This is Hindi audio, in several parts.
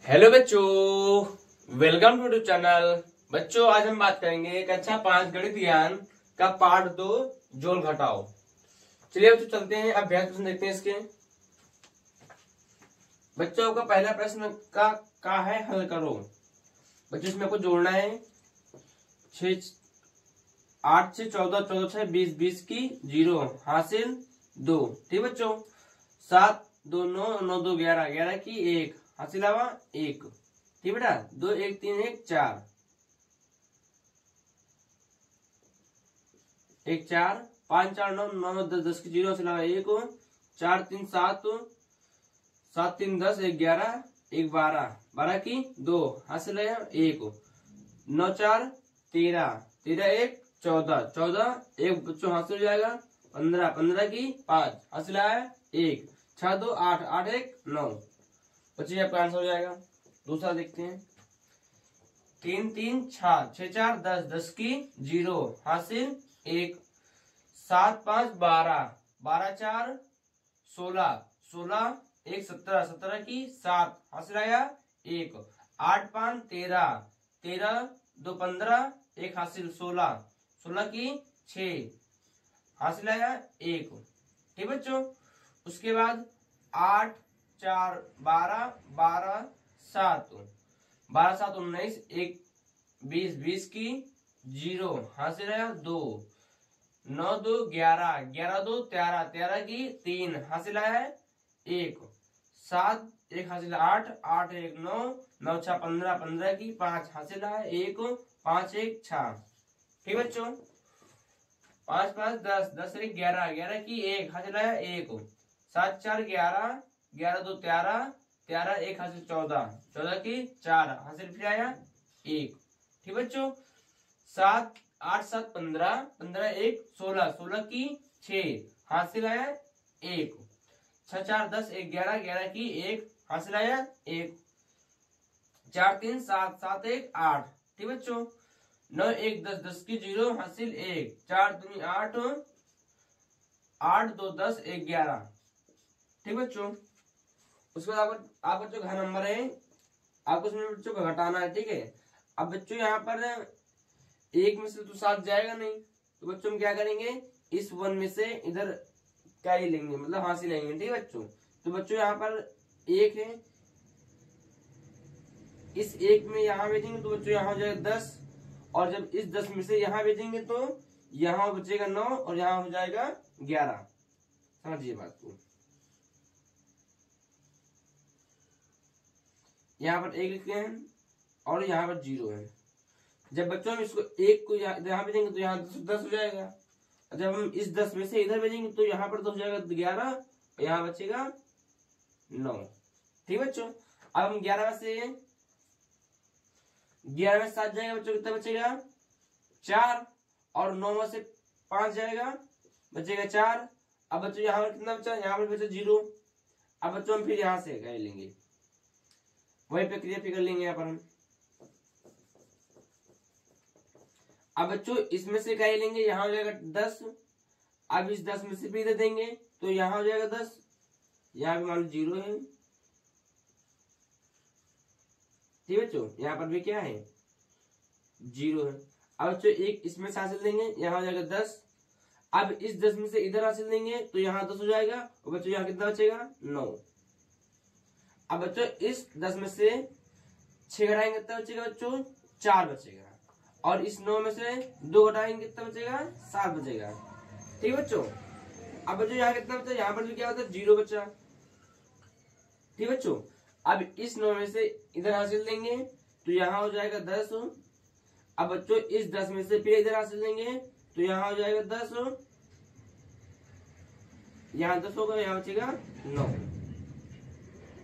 हेलो बच्चों, वेलकम टू चैनल। बच्चों आज हम बात करेंगे कक्षा 5 गणित ज्ञान का पार्ट 2 जोड़ घटाओ। चलिए बच्चों चलते हैं, अभ्यास प्रश्न देखते हैं इसके। बच्चों का पहला प्रश्न का है हल करो। बच्चों इसमें आपको जोड़ना है 8 से 14, 14 से 20, 20 की 0 हासिल 2। ठीक बच्चों, 7 2 9, 9 2 11, 11 की 1 हासिल आवा 1। ठीक बेटा, 2 1 3 1 4, 1 4, 5 4 9, 9 10, 10 की 0 हासिल आवा 1, 4 3 7, 7 3 10, 1 11, 1 12, 12 की 2 हासिल आया 1, 9 4 13, 13 1 14, 14 1 बच्चों हासिल हो जाएगा 15, 15 की 5 हासिल आया 1, 6 2 8, 8 1 9। बच्चे आपका आंसर हो जाएगा। दूसरा देखते हैं, 3 3 6, 6 4 10, 10 की 0 हासिल 1, 7 5 12, 12 4 16, 16 1 17, 17 की 7 हासिल आया 1, 8 5 13, 13 2 15, 1 हासिल 16, 16 की 6 हासिल आया 1। ठीक बच्चों, उसके बाद 8 4 12, 12 7, 12 7 19, 1 20, 20 की 0 हासिल आया 2, 9 2 11, 11 2 13, 13 की 3 हासिल आया 1, 7 1 हासिल 8, 8 1 9, 9 6 15, 15 की 5 हासिल आया 1, 5 1 6। ठीक बच्चों, 5 5 10, 10 1 11, 11 की 1 हासिल आया 1, 7 4 11, 11 2 13, 13 1 हासिल 14, 14 की 4 हासिल फिर आया 1। ठीक बच्चों, 7 8 7 15, 15 1 16, 16 की 6 हासिल आया 1, 6 4 10 1 11, 11 की 1 हासिल आया 1, 4 3 7, 7 1 8। ठीक बच्चों, 9 1 10, 10 की 0 हासिल 1, 4 2 8, 8 2 10 1 11। ठीक बच्चों, उसके बाद आप बच्चों का नंबर है, आपको इसमें बच्चों को घटाना है। ठीक है, अब बच्चों यहाँ पर 1 में से तो 7 जाएगा नहीं, तो बच्चों हम क्या करेंगे, इस 1 में से इधर क्या ही लेंगे, मतलब हासिल लेंगे। ठीक है बच्चों, तो बच्चों यहाँ पर 1 है, इस 1 में यहाँ भेजेंगे तो बच्चों यहाँ हो जाएगा 10, और जब इस 10 में से यहाँ भेजेंगे तो यहाँ बचेगा 9 और यहाँ हो जाएगा 11। समझिए बात को, यहाँ पर 1 लिखते हैं और यहाँ पर 0 है। जब बच्चों हम इसको 1 को यहाँ भेजेंगे तो यहाँ 10 हो जाएगा, और जब हम इस 10 में से इधर भेजेंगे तो यहाँ पर तो हो जाएगा 11 और यहाँ बचेगा 9। ठीक बच्चों, अब हम 11 में 7 जाएगा बच्चों, कितना बचेगा 4, और 9 में से 5 जाएगा बचेगा 4। अब बच्चों यहाँ पर कितना बचा, यहाँ पर बचा 0। अब बच्चों हम फिर यहाँ से कर लेंगे, वही प्रक्रिया फिर कर लेंगे यहाँ पर हम। अब बच्चों इसमें से क्या लेंगे, यहाँ हो जाएगा 10। अब इस 10 में से भी दे देंगे तो यहाँ हो जाएगा 10, यहाँ भी मान लो 0 है। ठीक बच्चों, यहाँ पर भी क्या है 0 है। अब बच्चों एक इसमें से हासिल देंगे, यहाँ हो जाएगा 10। अब इस 10 में से इधर हासिल देंगे तो यहाँ 10 हो जाएगा, और बच्चों यहाँ कितना बचेगा 9। अब बच्चों इस 10 में से 6 घटाएंगे कितना बचेगा बच्चों 4 बचेगा, और इस 9 में से 2 घटाएंगे कितना बचेगा 7 बचेगा। ठीक बच्चों, अब बच्चों यहाँ कितना बचा, यहाँ पर भी क्या होता है 0 बचा। ठीक बच्चों, अब इस 9 में से इधर हासिल देंगे तो यहाँ हो जाएगा 10। अब बच्चों इस 10 में से फिर इधर हासिल देंगे तो यहाँ हो जाएगा 10, यहाँ 10 होगा, यहाँ बचेगा 9।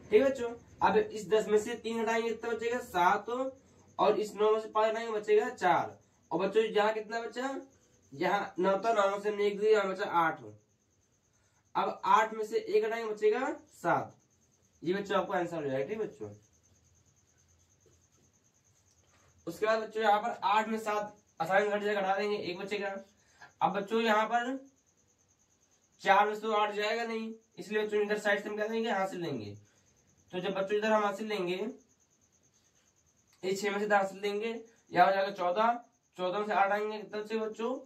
ठीक बच्चों, अब इस 10 में से 3 हटाएंगे कितना बचेगा 7, और इस 9 में से 5 हटाएंगे बचेगा 4। और बच्चों यहाँ कितना बचा, यहाँ 9 था, 9 में से 1 दिया, यहाँ बचा 8। अब 8 में से 1 हटाएंगे बचेगा 7। ये बच्चों आपको आंसर हो जाएगा। ठीक बच्चों, उसके बाद बच्चों यहाँ पर 8 में 7 आसानी घट जाएगा, घटा देंगे 1 बचेगा। अब बच्चों यहाँ पर 4 में से 8 जाएगा नहीं, इसलिए बच्चों इधर साइड से हम क्या देंगे हासिल लेंगे। तो जब बच्चों इधर हम हासिल लेंगे इस 6 में से 10 हासिल लेंगे, यहाँ हो जाएगा 14, 14 में से 8 आएंगे कितना बचेगा बच्चों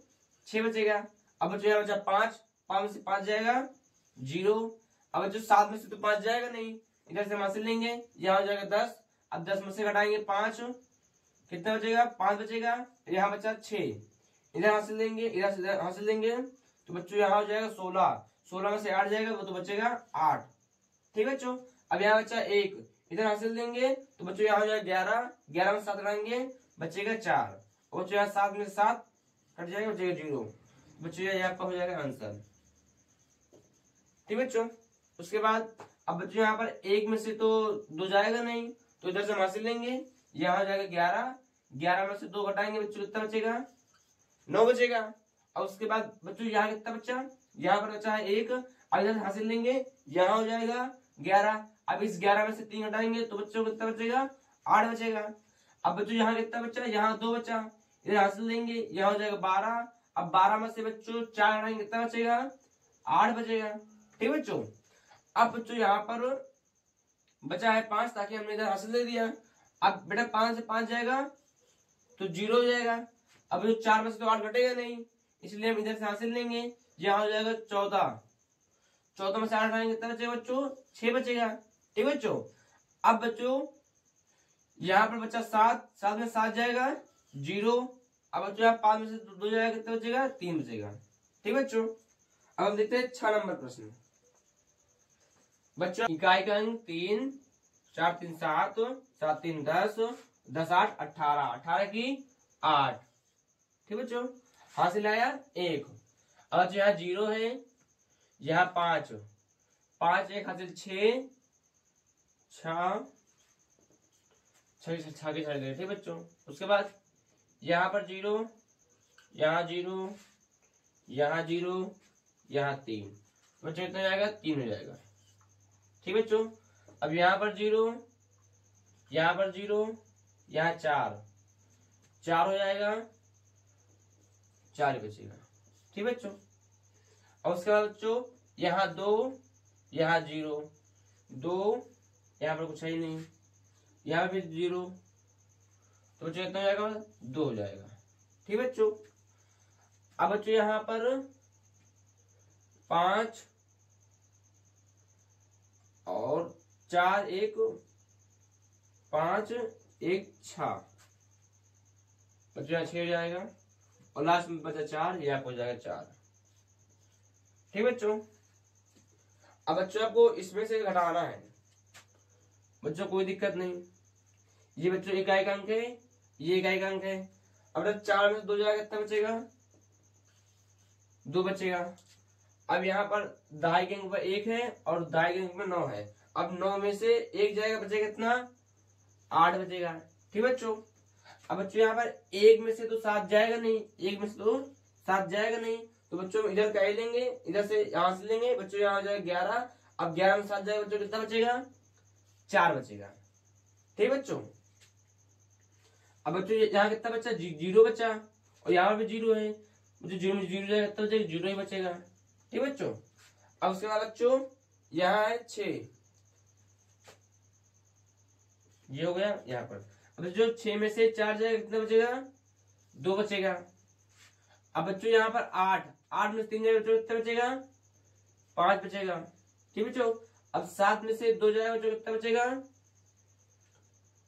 6 बचेगा। अब बच्चों यहाँ बचा 5, 5 में से 5 जाएगा 0। अब बच्चों 7 में से तो 5 जाएगा नहीं, इधर से हम हासिल लेंगे, यहाँ हो जाएगा 10। अब 10 में से घटाएंगे 5, कितना बचेगा 5 बचेगा, यहाँ बचा 6, इधर हासिल लेंगे, इधर से हासिल लेंगे तो बच्चों यहाँ हो जाएगा 16, 16 में से 8 जाएगा वो तो बचेगा 8। ठीक है बच्चों। अब यहाँ बचा 1, इधर हासिल देंगे तो बच्चों यहाँ हो जाएगा 11, 11 में 7 घटाएंगे बचेगा 4, और बच्चों यहाँ 7 में से 7 कट जाएगा बचेगा 0। बच्चों यहाँ पर हो जाएगा आंसर। ठीक बच्चों। उसके बाद अब बच्चों यहाँ पर 1 में से तो 2 जाएगा नहीं, तो इधर से हम हासिल लेंगे, यहाँ हो जाएगा 11, 11 में से 2 घटाएंगे बच्चों कितना बचेगा 9 बचेगा। और उसके बाद बच्चों यहाँ कितना बच्चा, यहाँ पर बचा है 1, अब इधर हासिल लेंगे, यहाँ हो जाएगा 11। अब इस 11 में से 3 घटाएंगे तो बच्चों कितना बचेगा 8 बचेगा। अब बच्चों यहाँ कितना बचा, यहाँ 2 बचा, इधर हासिल लेंगे, यहाँ हो जाएगा 12। अब 12 में से बच्चों 4 घटाएंगे कितना बचेगा 8 बचेगा। ठीक बच्चों। अब बच्चों यहाँ पर बचा है 5, ताकि हमने इधर हासिल दे दिया। अब बेटा 5 से 5 जाएगा तो 0 हो जाएगा। अब जो 4 में से तो 8 घटेगा नहीं, इसलिए हम इधर से हासिल लेंगे, यहाँ हो जाएगा 14, 14 में से 8 घटाएंगे कितना बचेगा बच्चों 6 बचेगा। ठीक बच्चों। अब बच्चों यहाँ पर बच्चा 7, 7 में 7 जाएगा 0। अब बच्चों यहाँ 5 में से 2 जाएगा कितना बचेगा 3 बचेगा। ठीक बच्चों। अब हम देखते हैं 6 नंबर प्रश्न। बच्चों इकाई का अंक 3, 4 3 7, 7 3 10, 10 8 18, 18 की 8। ठीक बच्चों। हासिल आया 1। अब यहाँ 0 है, यहाँ 5, 5 1 हासिल 6, 6 के 6 गए। ठीक बच्चों। उसके बाद यहाँ पर 0, यहाँ 0, यहाँ 0, यहाँ 3, बच्चों कितना जाएगा 3 हो जाएगा। ठीक बच्चों। अब यहाँ पर 0, यहाँ पर 0, यहाँ 4, 4 हो जाएगा, 4 ही बचेगा। ठीक बच्चों। और उसके बाद बच्चों यहाँ 2, यहाँ 0, 2, यहाँ पर कुछ है ही नहीं, यहाँ भी 0, तो बच्चों कितना हो जाएगा 2 हो जाएगा। ठीक बच्चों। अब बच्चों यहाँ पर 5 और 4 1 5 1 6, बच्चों यहाँ 6 हो जाएगा, और लास्ट में बचा 4, यहाँ हो जाएगा 4। ठीक बच्चों। अब बच्चों आपको इसमें से घटाना है बच्चों, कोई दिक्कत नहीं। ये बच्चों इकाई का अंक है, ये इकाई का अंक है। अब जब 4 में से 2 जाएगा कितना बचेगा 2 बचेगा। अब यहाँ पर दहाई के अंक पर 1 है और दहाई के अंक में 9 है। अब 9 में से 1 जाएगा बचेगा कितना 8 बचेगा। ठीक बच्चों। अब बच्चों यहाँ पर 1 में से तो 7 जाएगा नहीं, 1 में से तो 7 जाएगा नहीं, तो बच्चों इधर का ही लेंगे, इधर से यहाँ से लेंगे बच्चों, यहाँ हो जाएगा 11। अब 11 में 7 जाएगा बच्चों कितना बचेगा 4 बचेगा। ठीक बच्चों। अब बच्चों यहाँ कितना बचा 0 बचा, और यहाँ भी 0 है, बच्चों 0 में 0 जाएगा कितना बचेगा 0 ही बचेगा। ठीक बच्चों। अब उसके बाद बच्चों यहाँ है 6, ये हो गया यहाँ पर। अब जो 6 में से 4 जाएगा कितना बचेगा 2 बचेगा। अब बच्चों यहाँ पर 8, 8 में से 3 जाएगा कितना बचेगा 5 बचेगा। ठीक बच्चों। अब 7 में से 2 जाएगा बच्चों कितना बचेगा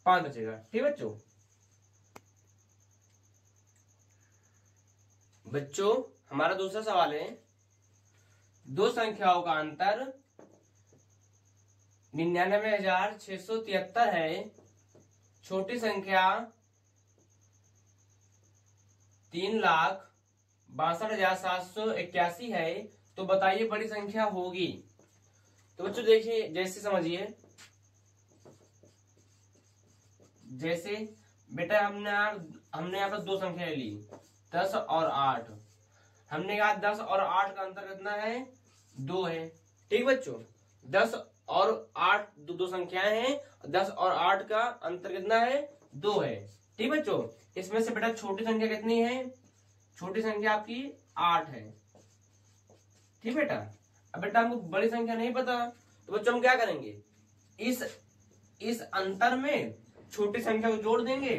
5 बचेगा। ठीक बच्चों। बच्चों हमारा दूसरा सवाल है, दो संख्याओं का अंतर 99,673 है, छोटी संख्या 3,62,781 है, तो बताइए बड़ी संख्या होगी। तो बच्चों देखिए, जैसे समझिए, जैसे बेटा हमने यहाँ पर दो संख्या ली 10 और 8। हमने कहा 10 और 8 का अंतर कितना है 2 है। ठीक बच्चों। 10 और 8 दो संख्याएं हैं, 10 और 8 का अंतर कितना है 2 है। ठीक बच्चों। इसमें से बेटा छोटी संख्या कितनी है, छोटी संख्या आपकी 8 है। ठीक बेटा। अब बेटा हमको बड़ी संख्या नहीं पता, तो बच्चों हम क्या करेंगे, इस अंतर में छोटी संख्या को जोड़ देंगे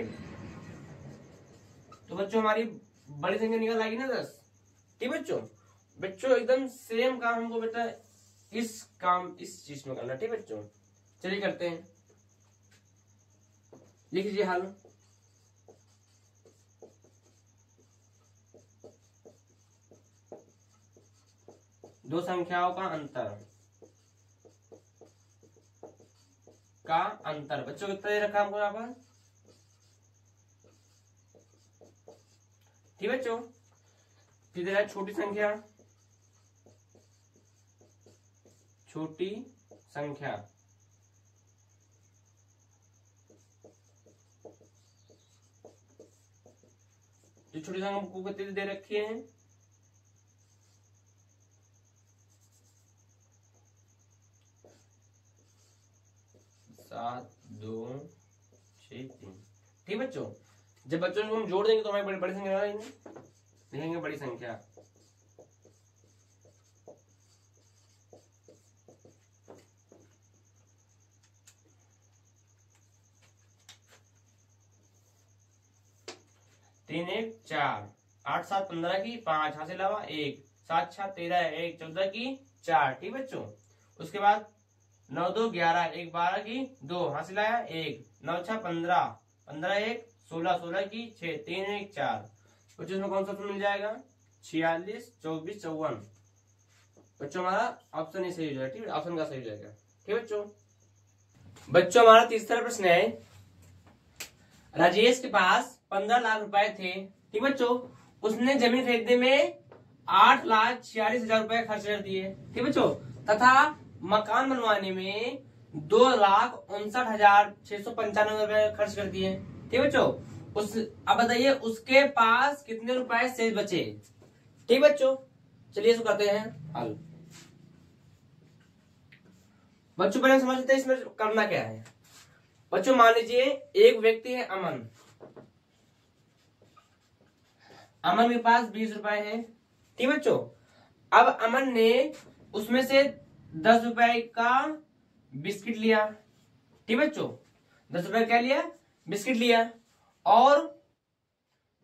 तो बच्चों हमारी बड़ी संख्या निकल आएगी ना 10। ठीक बच्चों, बच्चों एकदम सेम काम हमको बेटा इस चीज में करना। ठीक बच्चों, चलिए करते हैं। लिख लीजिए हल। दो संख्याओं का अंतर बच्चों कितना दे रखा हमको यहाँ पर। ठीक बच्चों, फिर दे रहा है छोटी संख्या जो छोटी संख्या हमको कितनी दे रखी है 7 2 6 3। ठीक बच्चों, जब बच्चों को हम जोड़ देंगे तो हमारी बड़ी संख्या लिखेंगे बड़ी संख्या। तीन 1 4 8 7 15 की 5 हाथ से अलावा 1 7 6 13 1 14 की 4। ठीक बच्चों, उसके बाद 9 2 11 1 12 की 2 हाथ से लाया 1 9 6 15 15 1 16 16 की 6 3 1 4। बच्चों इसमें कौन सा ऑप्शन मिल जाएगा 46 24 54। बच्चों हमारा ऑप्शन ही सही हो जाएगा। ठीक है, ऑप्शन का सही हो जाएगा। ठीक बच्चों हमारा तीसरा प्रश्न है, राजेश के पास 15 लाख रुपए थे। ठीक बच्चों, उसने जमीन खरीदने में 8,46,000 रुपए खर्च कर दिए। ठीक बच्चों, तथा मकान बनवाने में 2,59,695 रुपए खर्च कर दिए। ठीक बच्चों, अब बताइए उसके पास कितने रुपए शेष बचे। ठीक बच्चों, चलिए इसको करते हैं हल। बच्चों पहले समझते हैं इसमें करना क्या है। बच्चों मान लीजिए एक व्यक्ति है अमन के पास 20 रुपए है। ठीक बच्चों, अब अमन ने उसमें से 10 रुपए का बिस्किट लिया। ठीक बच्चों, 10 रुपए क्या लिया बिस्किट लिया और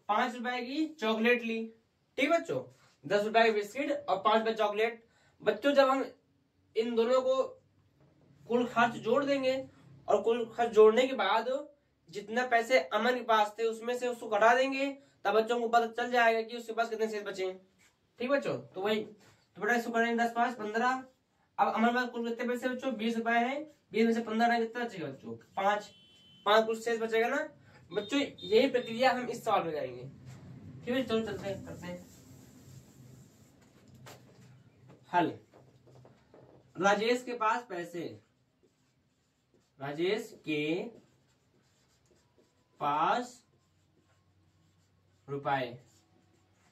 5 रुपए की चॉकलेट ली। ठीक बच्चों, 10 रुपए की बिस्किट और 5 रुपए चॉकलेट। बच्चों जब हम इन दोनों को कुल खर्च जोड़ देंगे और कुल खर्च जोड़ने के बाद जितना पैसे अमन के पास थे उसमें से उसको घटा देंगे, तब बच्चों को पता चल जाएगा कि उसके पास कितने शेष बचे। ठीक बच्चों, तो वही तो बेटा इसको करेंगे 10 5 15। अब अमन के पास कुल कितने पैसे बच्चों 20 रुपए है, 20 में से 15 कितना बचेगा बच्चों 5 कुल शेष बचेगा ना बच्चों। यही प्रक्रिया हम इस सवाल में करेंगे। ठीक है, चलो चलते हैं करते हैं हल। राजेश के पास रुपए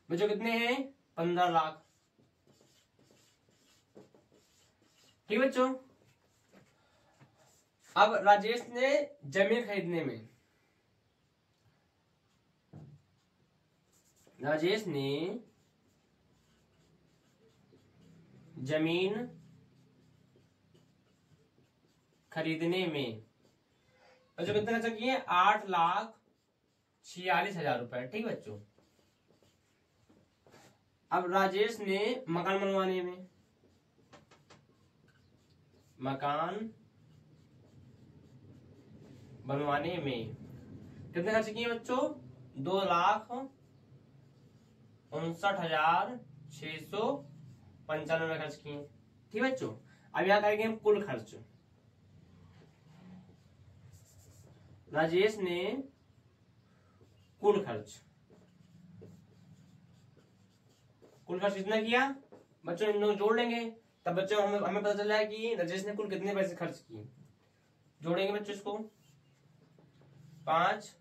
बच्चों कितने हैं 15 लाख। ठीक बच्चों, अब राजेश ने जमीन खरीदने में बच्चों कितने खर्च किए 8,46,000 रुपए। ठीक बच्चों, अब राजेश ने मकान बनवाने में कितने खर्च किए बच्चों 2,59,695 खर्च किए। ठीक बच्चों, अब यहाँ करेंगे हम कुल खर्च। राजेश ने कुल खर्च कितना किया बच्चों, इन दोनों जोड़ लेंगे तब बच्चों हमें पता चल जाएगा कि राजेश ने कुल कितने पैसे खर्च किए। जोड़ेंगे बच्चों इसको 5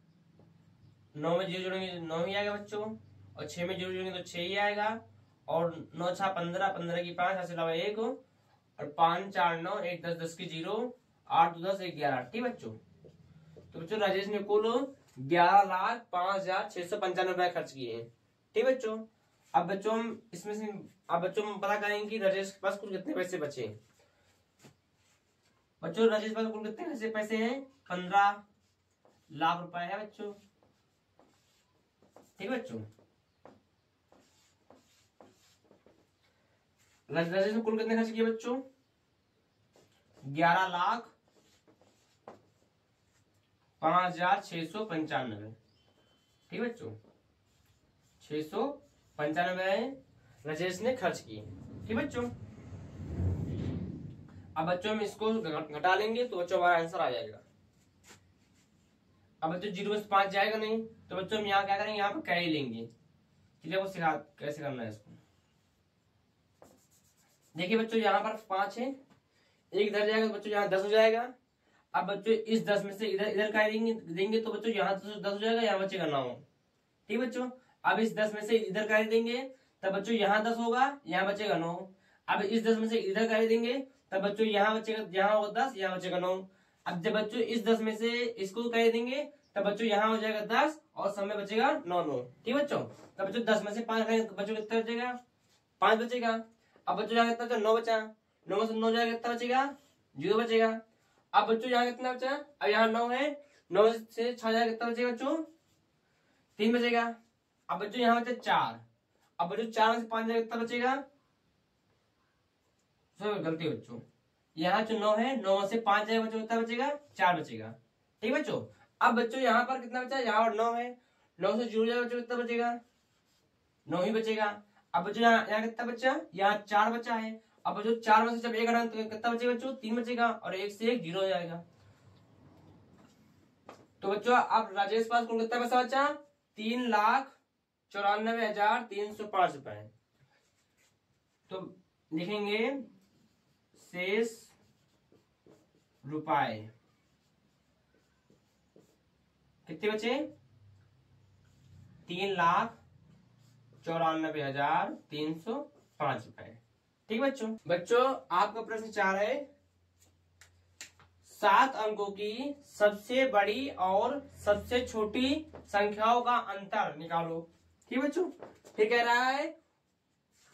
9 में 0 जोड़ेंगे 9 ही आएगा बच्चों, और 6 में 0 जोड़ेंगे तो 6 ही आएगा, और 9 6 15 15 की 5 हाथ से अलावा 1 और 5 4 9 1 10 10 की 0 8 2 10 1 11। ठीक बच्चों, तो बच्चों राजेश ने कुल 11,05,695 रुपए खर्च किए हैं। ठीक बच्चों, अब बच्चों हम इसमें से हम पता करेंगे कि राजेश के पास कुल कितने पैसे बचे। बच्चों राजेश के पास कुल कितने पैसे हैं 15। लाख रुपए है बच्चों। ठीक है बच्चों, राजेश ने कुल कितने खर्च किए बच्चों? 11,05,695। ठीक है बच्चों, 695 राजेश ने खर्च किए। ठीक बच्चों, अब बच्चों हम इसको घटा लेंगे तो बच्चों हमारा आंसर आ जाएगा। अब बच्चों 0 में से 5 जाएगा नहीं, तो बच्चों हम यहाँ क्या करेंगे, यहाँ पर कैरी लेंगे। चलिए वो सिखा कैसे करना है इसको। देखिए बच्चों यहाँ पर 5 है, एक इधर जाएगा तो बच्चों यहाँ 10 हो जाएगा। अब बच्चों इस 10 में से इधर इधर कैरी देंगे तो बच्चों यहाँ 10 हो जाएगा, यहाँ बचेगा 9। ठीक बच्चों, अब इस 10 में से इधर कैरी देंगे तब बच्चों यहाँ 10 होगा, यहाँ बचेगा 9। अब इस 10 में से इधर कैरी देंगे तब बच्चों यहाँ बचेगा, यहाँ होगा 10, यहाँ बचेगा 9। अब जब बच्चों इस 10 में से इसको कैरी देंगे तब बच्चों यहाँ हो जाएगा 10 और सब में बचेगा 9। ठीक बच्चों, तब बच्चों 10 में से 5 बच्चों कितना बचेगा? 5 बचेगा। अब बच्चों यहाँ कितना 9 बचा, 9 में से 9 जाएगा कितना बचेगा? 0 बचेगा। अब बच्चों यहाँ कितना बचा? अब यहाँ 9 है, 9 से 6 जाएगा कितना बचेगा बच्चों? 3 बचेगा। अब बच्चों यहाँ बचे 4। अब बच्चों 4 में से 5 जाएगा कितना बचेगा? गलती बच्चों, यहाँ जो 9 है, 9 में से 5 जाएगा बच्चों कितना बचेगा? 4 बचेगा। ठीक बच्चों, अब बच्चों यहाँ पर कितना बचा? यहाँ और 9 है, 9 से 0 जाएगा बच्चों कितना बचेगा? 9 ही बचेगा। अब बच्चों यहाँ कितना बचा? यहाँ 4 बचा है। अब बच्चों 4 में से जब 1 हटाएंगे तो कितना बचेगा बच्चों? 3 बचेगा और 1 से 1 0 हो जाएगा। तो बच्चों अब राजेश पास कुल कितना पैसा बचा? 3,94,305 रुपए। तो लिखेंगे शेष रुपए कितने बचे? 3,94,305 रुपए। ठीक बच्चों, आपका प्रश्न 4 है, 7 अंकों की सबसे बड़ी और सबसे छोटी संख्याओं का अंतर निकालो। ठीक बच्चों, फिर कह रहा है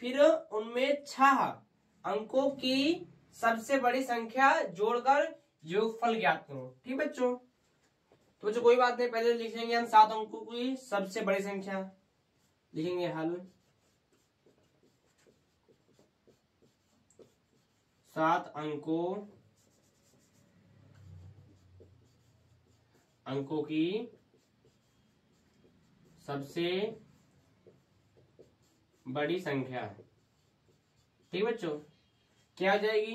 फिर उनमें 6 अंकों की सबसे बड़ी संख्या जोड़कर योगफल ज्ञात करो। ठीक बच्चों, तो बच्चों कोई बात नहीं, पहले लिख लेंगे हम 7 अंकों की सबसे बड़ी संख्या, लिखेंगे हल 7 अंकों की सबसे बड़ी संख्या। ठीक बच्चों, क्या आ जाएगी?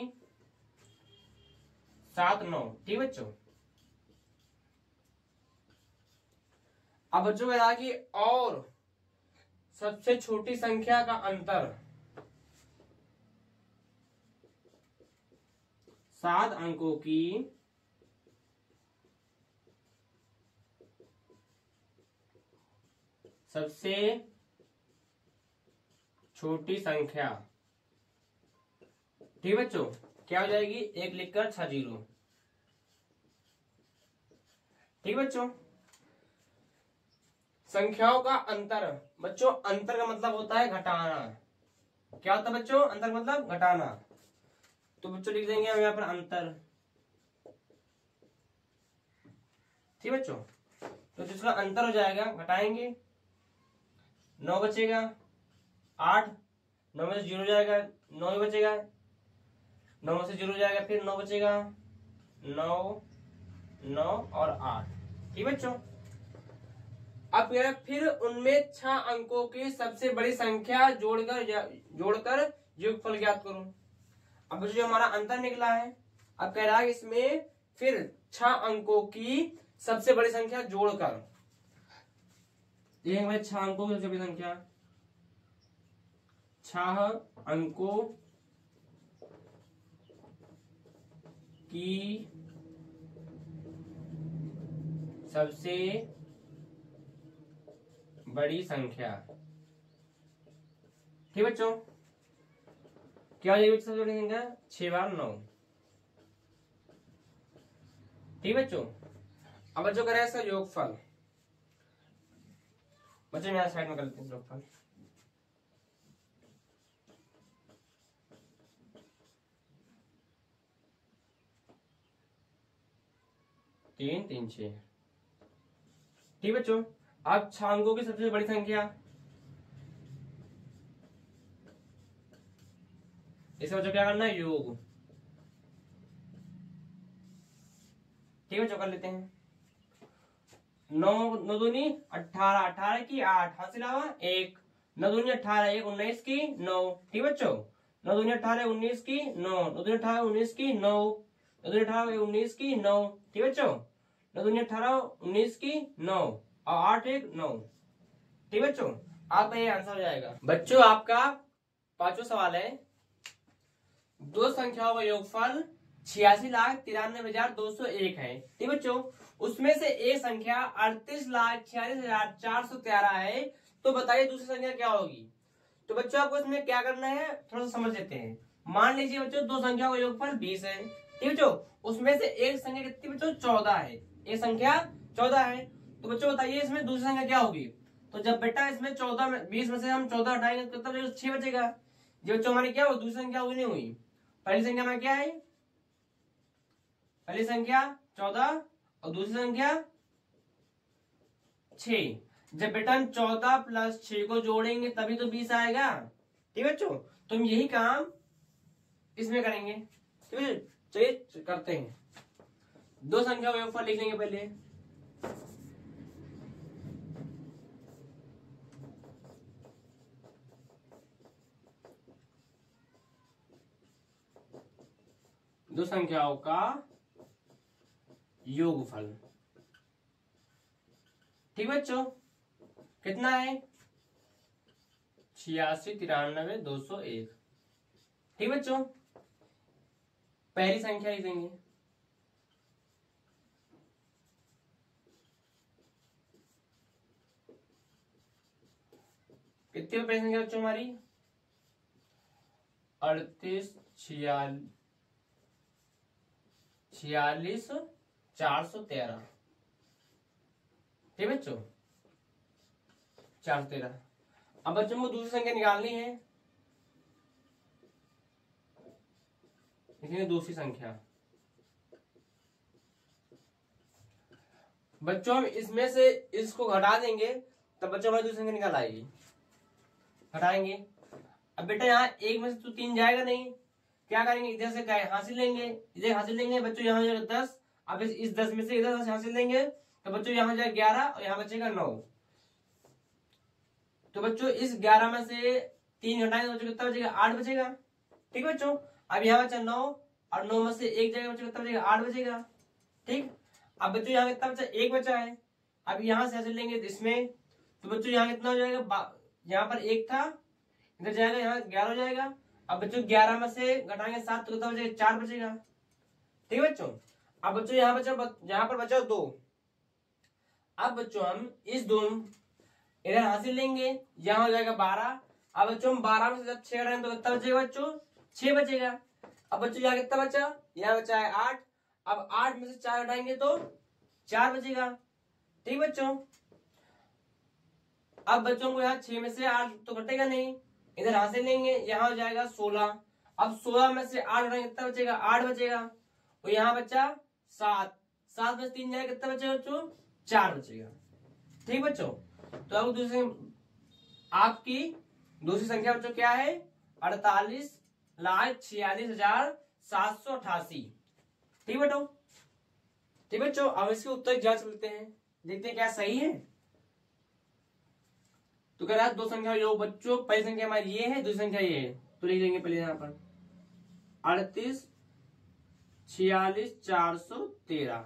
7 9। ठीक बच्चों, अब बच्चों कह रहा कि और सबसे छोटी संख्या का अंतर 7 अंकों की सबसे छोटी संख्या। ठीक बच्चों, क्या हो जाएगी? 1 लिखकर 6 0। ठीक बच्चों, संख्याओं का अंतर। बच्चों अंतर का मतलब होता है घटाना। क्या होता है बच्चों? अंतर का मतलब घटाना। तो बच्चों लिख देंगे हम यहाँ पर अंतर। ठीक बच्चों, तो जिसका अंतर हो जाएगा घटाएंगे, 9 बचेगा, 8, 9 में से 0 जाएगा, 9 ही बचेगा, 9 में से 0 जाएगा, फिर 9 बचेगा, 9 9 और 8। ठीक बच्चों, अब फिर उनमें 6 अंकों की सबसे बड़ी संख्या जोड़कर योगफल ज्ञात करो। अब जो हमारा अंतर निकला है, अब कह रहा है इसमें फिर 6 अंकों की सबसे बड़ी संख्या जोड़कर, ये 6 अंकों की सबसे बड़ी संख्या, 6 अंकों की सबसे बड़ी संख्या। ठीक बच्चों, क्या हो जाएगी सबसे बड़ी संख्या? 6 बार 9। ठीक बच्चों, अब बच्चों करें इसका योगफल। बच्चों यहाँ साइड में कर लेते हैं योगफल। 3 3 6। ठीक बच्चों। अब 6 अंकों की सबसे बड़ी संख्या, इसे बच्चों क्या करना है, योग। ठीक है, कर लेते हैं। 9 9 दूनी 18, 18 की 8, हासिल आवा 1, 9 दूनी 18, 1 19 की 9। ठीक बच्चों, 9 दूनी 18 19 की 9, 9 दूनी 18 19 की 9, 9 दूनी 18 19 की 9। ठीक बच्चों, 9 दूनी 18 19 की 9 और 8 1 9। ठीक बच्चों, आपका ये आंसर हो जाएगा। बच्चों आपका पांचवा सवाल है, दो संख्याओं का योगफल 86,93,201 है। ठीक बच्चों, उसमें से एक संख्या 38,46,413 है, तो बताइए दूसरी संख्या क्या होगी। तो बच्चों आपको इसमें क्या करना है, थोड़ा सा समझ लेते हैं। मान लीजिए बच्चों दो संख्या का योगफल 20 है। ठीक बच्चों, उसमें से एक संख्या कितनी बच्चों, 14 है। एक संख्या 14 है, तो बच्चों बताइए इसमें दूसरी संख्या क्या होगी। तो जब बेटा इसमें 14 में 20 में से हम 14 हटाएंगे तो तब 6 बचेगा। जो बच्चों हमारी क्या हो, दूसरी संख्या हुई नहीं हुई। पहली संख्या में क्या है, पहली संख्या 14 और दूसरी संख्या 6। जब बेटा हम 14 प्लस 6 को जोड़ेंगे तभी तो 20 आएगा। ठीक है बच्चों, तो हम यही काम इसमें करेंगे। ठीक है, चलिए करते हैं। दो संख्या का योगफल लिख लेंगे पहले। दो संख्याओं का योगफल, ठीक बच्चों, कितना है, 86,93,201। ठीक बच्चों, पहली संख्या लिखेंगे, कितनी पहली संख्या बच्चों हमारी, 46,46,413। ठीक बच्चों, 413। अब बच्चों को दूसरी संख्या निकालनी है, लिखेंगे दूसरी संख्या। बच्चों हम इसमें से इसको घटा देंगे तब बच्चों हमारी दूसरी संख्या निकल आएगी। हटाएंगे, अब बेटा यहाँ एक में से तो 3 जाएगा नहीं, क्या करेंगे, इधर से हासिल लेंगे, इधर हासिल लेंगे बच्चों, यहाँ हो जाएगा 10। अब इस 10 में से इधर हासिल लेंगे तो बच्चों यहाँ हो जाएगा 11 और यहाँ बचेगा 9। तो बच्चों इस 11 में से 3 घटाएंगे तो बच्चों कितना बचेगा, 8 बचेगा। ठीक है बच्चों, अब यहाँ बचा 9 और 9 में से एक जगह बच्चों कितना बचेगा, 8 बचेगा। ठीक, अब बच्चों यहाँ कितना बचा, 1 बचा है। अब यहाँ से हासिल लेंगे इसमें तो बच्चों यहाँ कितना हो जाएगा, यहाँ पर 1 था, इधर जाएगा यहाँ 11 हो जाएगा। अब बच्चों 11 में से घटाएंगे 7 तो कितना बचेगा, 4 बचेगा। ठीक है बच्चों, अब बच्चों यहाँ बचा, यहाँ पर बचा 2। अब बच्चों हम इस दोनों इधर हासिल लेंगे, यहाँ हो जाएगा 12। अब बच्चों हम 12 में से जब 6 हटाएंगे तो कितना बचेगा बच्चों, 6 बचेगा। अब बच्चों यहाँ कितना बचा, यहाँ बचा है 8। अब 8 में से 4 हटाएंगे तो 4 बचेगा। ठीक बच्चों, अब बच्चों को यहाँ 6 में से 8 तो घटेगा नहीं, इधर हासिल लेंगे, यहाँ हो जाएगा 16। अब 16 में से 8 हटाएंगे कितना बचेगा, 8 बचेगा। और यहाँ बचा 7, 7 में से 3 जाएगा कितना बचेगा बच्चों, 4 बचेगा। ठीक बच्चों, तो अब दूसरी आपकी दूसरी संख्या बच्चों क्या है, 48,46,788। ठीक बच्चों, ठीक बच्चों, अब इसके उत्तर जांच लेते हैं, देखते हैं क्या सही है। तो कह रहा है दो संख्या योग बच्चों, पहली संख्या हमारी ये है, दूसरी संख्या ये है, तो लिख लेंगे पहले यहाँ पर 38,46,413।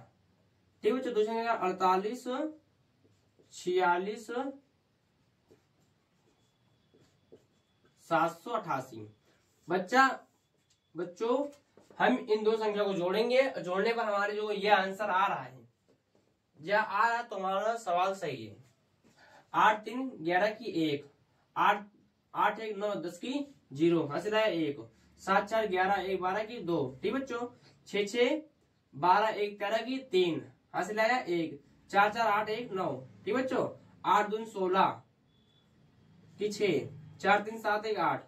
ठीक बच्चों, दूसरी संख्या 48,46,788। बच्चों हम इन दो संख्या को जोड़ेंगे, जोड़ने पर हमारे जो ये आंसर आ रहा है, या आ रहा तो हमारा सवाल सही है। 8 3 11 की 1, 8 8 1 9 10 की 0, हासिल आया 1, 7 4 11 1 12 की 2। ठीक बच्चों, 6 6 12 1 13 की 3, हासिल आया 1, 4 4 8 1 9। ठीक बच्चों, 8 2 16 की 6, 4 3 7 1 8,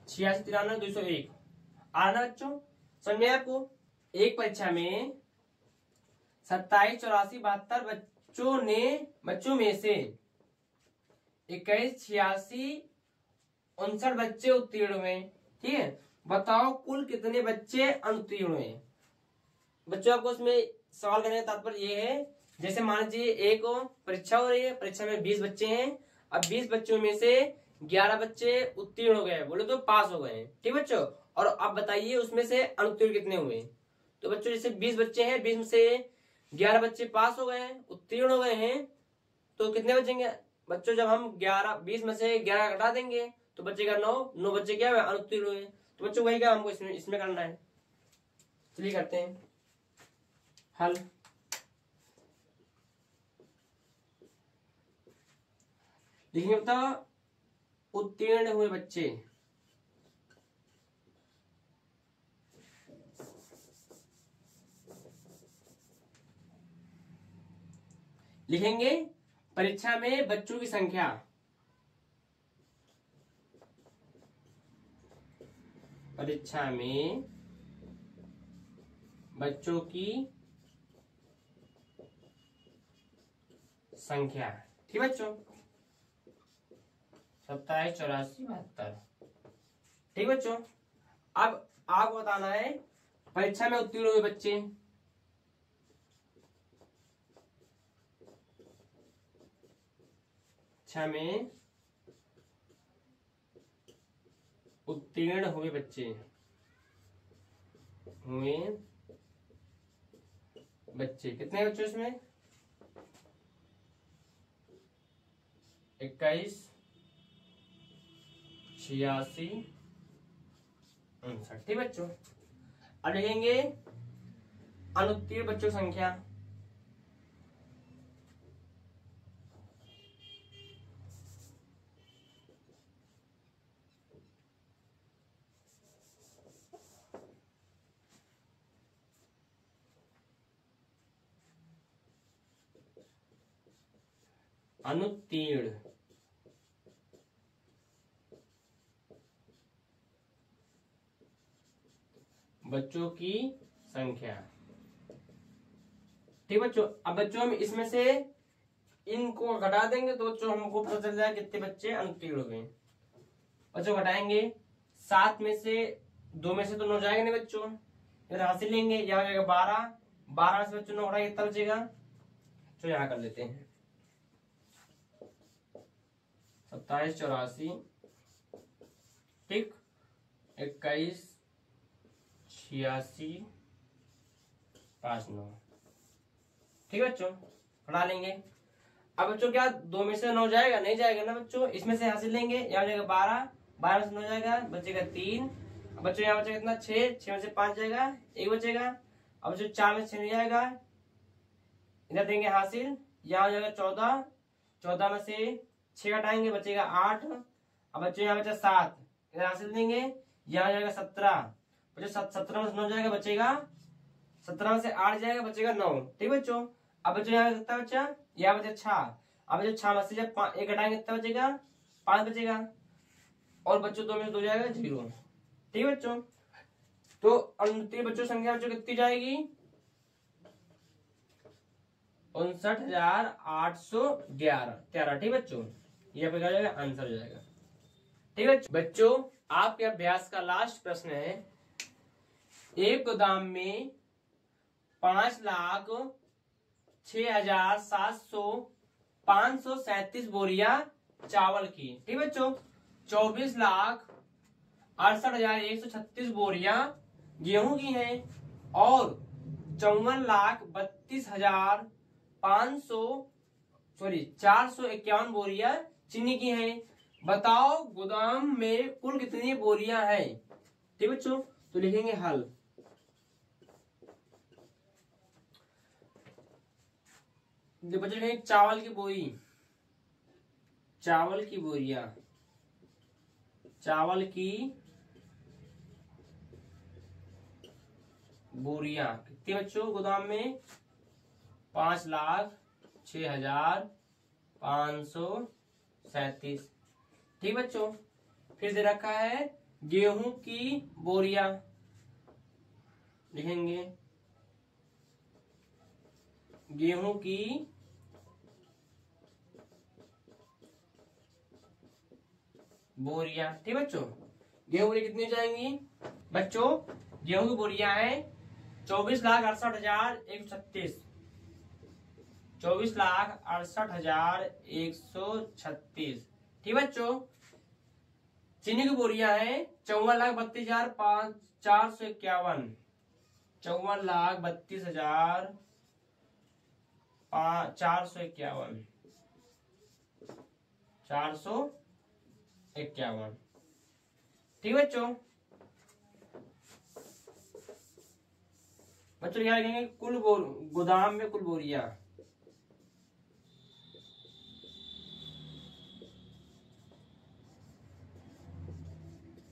86 93 201। आना बच्चों, समझे आपको। एक परीक्षा में 27 84 72 बच्चों में से 21, 86, 59 बच्चे उत्तीर्ण हुए। ठीक है, बताओ कुल कितने बच्चे अनुत्तीर्ण हुए। बच्चों आपको इसमें सवाल करने का तात्पर्य ये है, जैसे मान लीजिए एक परीक्षा हो रही है, परीक्षा में 20 बच्चे हैं। अब 20 बच्चों में से 11 बच्चे उत्तीर्ण हो गए, बोले तो पास हो गए। ठीक बच्चों, और अब बताइए उसमें से अनुत्तीर्ण कितने हुए। तो बच्चों जैसे 20 बच्चे हैं, 20 में से 11 बच्चे पास हो गए हैं, उत्तीर्ण हो गए हैं, तो कितने बचेंगे बच्चों। जब हम 20 में से 11 घटा देंगे तो बचेगा 9 बच्चे क्या हुए, अनुत्तीर्ण हुए। तो बच्चों वही काम हमको इसमें करना है। चलिए करते हैं हल। देखिए बताओ उत्तीर्ण हुए बच्चे, लिखेंगे परीक्षा में बच्चों की संख्या, परीक्षा में बच्चों की संख्या। ठीक बच्चों, 27, 84, 72। ठीक बच्चों, अब आपको बताना है परीक्षा में उत्तीर्ण हुए बच्चे। परीक्षा में उत्तीर्ण हुए बच्चे, कितने बच्चे इसमें, 21, 86, 59। ठीक बच्चों, अब लिखेंगे अनुत्तीर्ण बच्चों की संख्या, अनुत्तीर्ण बच्चों की संख्या। ठीक बच्चों, अब बच्चों हम इसमें से इनको घटा देंगे तो बच्चों हमको पता चल जाएगा कितने बच्चे अनुत्तीर्ण हुए। बच्चों घटाएंगे, 7 में से 2 में से तो 9 जाएगा नहीं बच्चों, फिर हासिल लेंगे, यहाँ हो जाएगा 12, 12 से बच्चों 9 घटाएंगे कितना बचेगा। तो यहाँ कर लेते हैं 27, 84, ठीक, 21, 86, 59। ठीक है बच्चों, पढ़ा लेंगे। अब बच्चों क्या 2 में से 9 जाएगा, नहीं जाएगा ना बच्चों, इसमें से हासिल लेंगे, यहाँ जाएगा 12, 12 में से 9 जाएगा, बचेगा 3। अब बच्चों यहाँ बचेगा कितना 6, 6 में से 5 जाएगा, 1 बचेगा। अब बच्चों 4 में से 6 नहीं जाएगा, इधर देंगे हासिल, यहाँ जाएगा 14, 14 में से 6 घटाएंगे बचेगा 8। अब बच्चों यहाँ बचा 7, इधर हासिल देंगे, यहाँ जाएगा 17, बच्चों 17 में से 9 जाएगा, बचेगा 17 में से 8 जाएगा, बचेगा 9। ठीक बच्चों, अब बच्चों यहाँ कितना बचा, यहाँ बचा 6। अब बच्चों 6 में से जब 1 घटाएंगे कितना बचेगा, 5 बचेगा, और बच्चों 2 में से 2 जाएगा 0। ठीक बच्चों, तो अनुत्तीर्ण बच्चों संख्या बच्चों कितनी जाएगी, 59,811। ठीक बच्चों, ये आपका जाएगा आंसर हो जाएगा। ठीक है बच्चों, आपके अभ्यास का लास्ट प्रश्न है, एक गोदाम में 5,06,737 बोरियां चावल की। ठीक बच्चों, 24,68,136 बोरियां गेहूं की हैं, और 54,451 बोरियां चीनी की हैं। बताओ गोदाम में कुल कितनी बोरियां हैं। ठीक बच्चों, तो लिखेंगे हल। बच्चों लिखेंगे चावल की बोरी, चावल की बोरियां, चावल की बोरियां कितनी बच्चों गोदाम में, 5,06,537। ठीक बच्चों, फिर दे रखा है गेहूं की बोरियां, लिखेंगे गेहूं की बोरियां। ठीक बच्चों, गेहूं बोरी कितनी जाएंगी बच्चों? गेहूं की बोरियां है 24,68,136। 24,68,136। ठीक बच्चों। चीनी की बोरियां है 54,32,451। 54,32,451। 451। ठीक बच्चों। बच्चों यहाँ लिखेंगे कुल गोदाम में कुल बोरियां।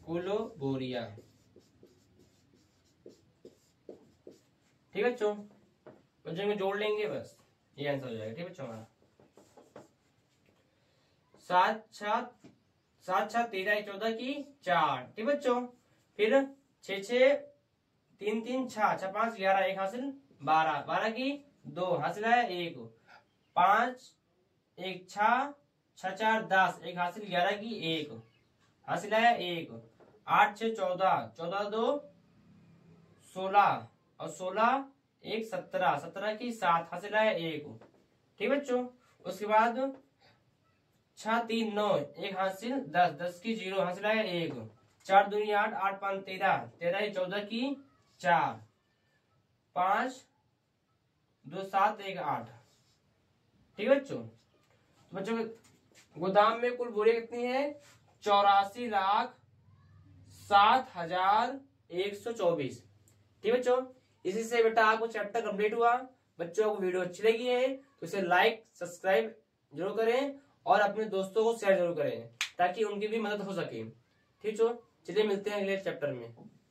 कुल बोरियां। ठीक बच्चों, बच्चों में जोड़ लेंगे बस, ये आंसर हो जाएगा। ठीक बच्चों, हमारा 7 7 13 14 की 4। ठीक बच्चों, फिर 6 6 3 3 6 6 5 11 1 हासिल 12 12 की 2 हासिल है 1 5 1 6 6 4 10 1 हासिल 11 की 1 हासिल है 1 8 6 14 14 2 16 और 16 1 17 17 की 7 हासिल है 1। ठीक बच्चों, उसके बाद 6 3 9 1 हासिल 10 10 की 0 हासिल है 1 4 2 8 8 5 13 13 14 की 4 5 2 7 1 8। ठीक है बच्चों, तो बच्चों गोदाम में कुल बोरियां कितनी है? 84,07,124। ठीक बच्चों, इसी से बेटा आपको चैप्टर कंप्लीट हुआ। बच्चों को वीडियो अच्छी लगी है तो इसे लाइक सब्सक्राइब जरूर करें और अपने दोस्तों को शेयर जरूर करें ताकि उनकी भी मदद हो सके। ठीक है, चलिए मिलते हैं अगले चैप्टर में।